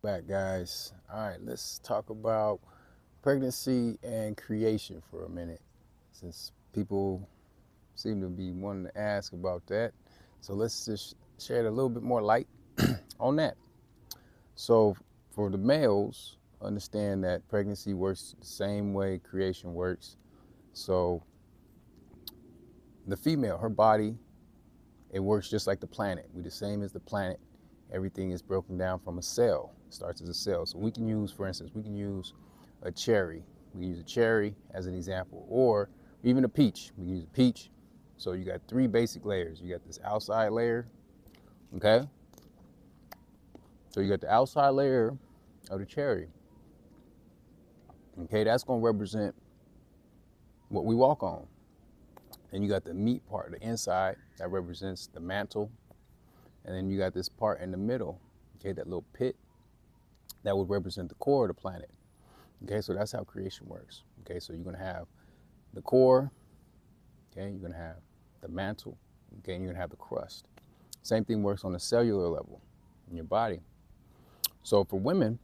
Back, guys. All right, let's talk about pregnancy and creation for a minute, since people seem to be wanting to ask about that. So let's just shed a little bit more light on that. So for the males, understand that pregnancy works the same way creation works. So the female, her body, it works just like the planet. We're the same as the planet. Everything is broken down from a cell. It starts as a cell. So we can use, for instance, we can use a cherry. We can use a cherry as an example, or even a peach. We can use a peach. So you got three basic layers. You got this outside layer, okay? So you got the outside layer of the cherry, okay? That's gonna represent what we walk on. And you got the meat part, the inside, that represents the mantle. And then you got this part in the middle, okay, that little pit, that would represent the core of the planet. Okay, so that's how creation works. Okay, so you're gonna have the core, okay, you're gonna have the mantle, okay, and you're gonna have the crust. Same thing works on the cellular level in your body. So for women,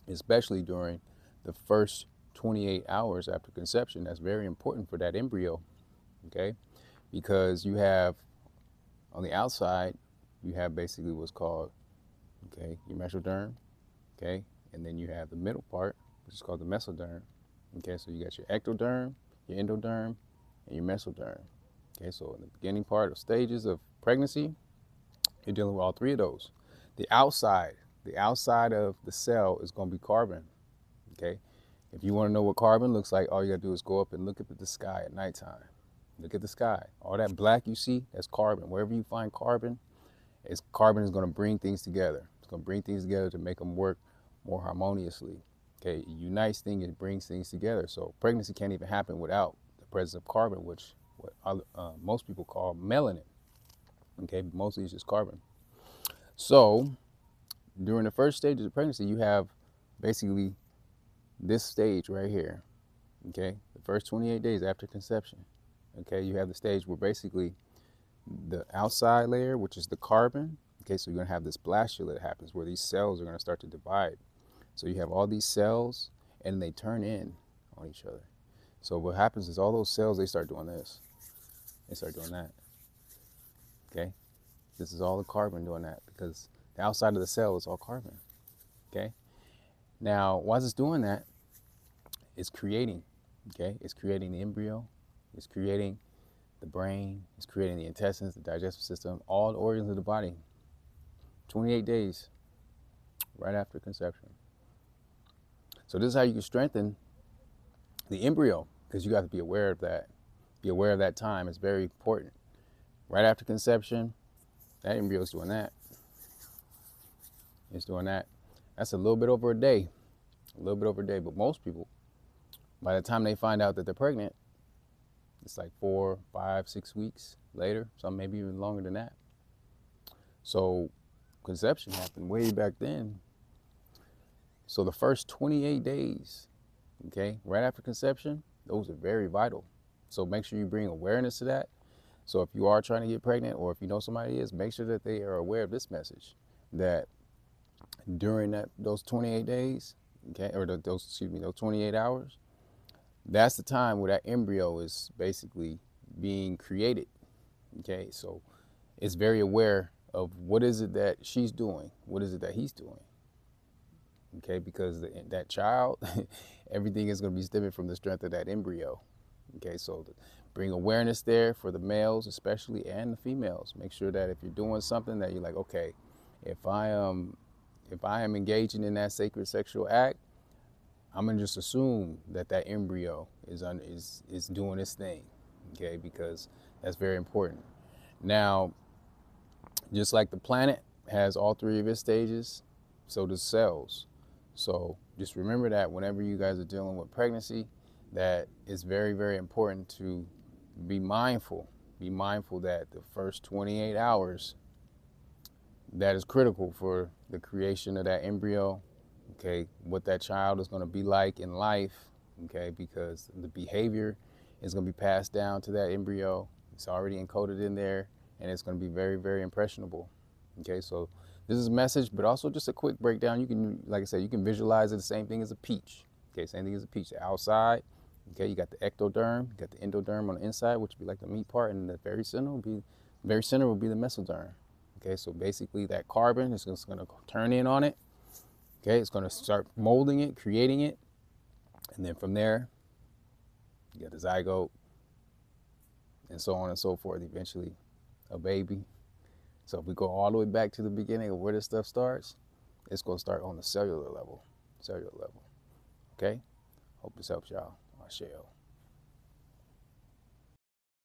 especially during the first 28 hours after conception, that's very important for that embryo, okay, because you have on the outside, you have basically what's called, okay, your mesoderm, okay, and then you have the middle part, which is called the mesoderm. Okay, so you got your ectoderm, your endoderm, and your mesoderm. Okay, so in the beginning part of stages of pregnancy, you're dealing with all three of those. The outside of the cell is going to be carbon. Okay, if you want to know what carbon looks like, all you got to do is go up and look up at the sky at nighttime. Look at the sky. All that black you see, that's carbon. Wherever you find carbon, carbon is going to bring things together. It's going to bring things together to make them work more harmoniously. Okay, it unites things, it brings things together. So pregnancy can't even happen without the presence of carbon, which what most people call melanin. Okay, but mostly it's just carbon. So during the first stages of pregnancy, you have basically this stage right here. Okay, the first 28 days after conception. Okay, you have the stage where basically the outside layer, which is the carbon. Okay, so you're gonna have this blastula that happens where these cells are gonna start to divide. So you have all these cells and they turn in on each other. So what happens is all those cells, they start doing this. They start doing that. Okay? This is all the carbon doing that because the outside of the cell is all carbon. Okay? Now, while it's doing that, it's creating. Okay? It's creating the embryo. It's creating the brain. It's creating the intestines, the digestive system, all the organs of the body. 28 days right after conception. So this is how you can strengthen the embryo, because you got to be aware of that. Be aware of that time. It's very important. Right after conception, that embryo is doing that. It's doing that. That's a little bit over a day. A little bit over a day. But most people, by the time they find out that they're pregnant, it's like 4, 5, 6 weeks later. Some maybe even longer than that. So conception happened way back then. So the first 28 days, okay, right after conception, those are very vital. So make sure you bring awareness to that. So if you are trying to get pregnant, or if you know somebody is, make sure that they are aware of this message, that during those 28 days, okay, or those 28 hours, that's the time where that embryo is basically being created. Okay, so it's very aware of what is it that she's doing, what is it that he's doing. Okay, because that child, everything is going to be stemming from the strength of that embryo. Okay, so bring awareness there for the males especially and the females. Make sure that if you're doing something that you're like, okay, if I am engaging in that sacred sexual act, I'm gonna just assume that that embryo is doing its thing. Okay, because that's very important. Now, just like the planet has all three of its stages, so does cells. So just remember that whenever you guys are dealing with pregnancy, that it's very, very important to be mindful. Be mindful that the first 28 hours, that is critical for the creation of that embryo, okay, what that child is going to be like in life, okay, because the behavior is going to be passed down to that embryo. It's already encoded in there, and it's going to be very, very impressionable. Okay, so this is a message, but also just a quick breakdown. You can, like I said, you can visualize it the same thing as a peach. Okay, same thing as a peach. The outside, okay, you got the ectoderm, you got the endoderm on the inside, which would be like the meat part, and the very center will be the mesoderm. Okay, so basically that carbon is just going to turn in on it. Okay, it's going to start molding it, creating it, and then from there, you got the zygote, and so on and so forth. Eventually, a baby. So if we go all the way back to the beginning of where this stuff starts, it's going to start on the cellular level. Okay? Hope this helps y'all. I'll share.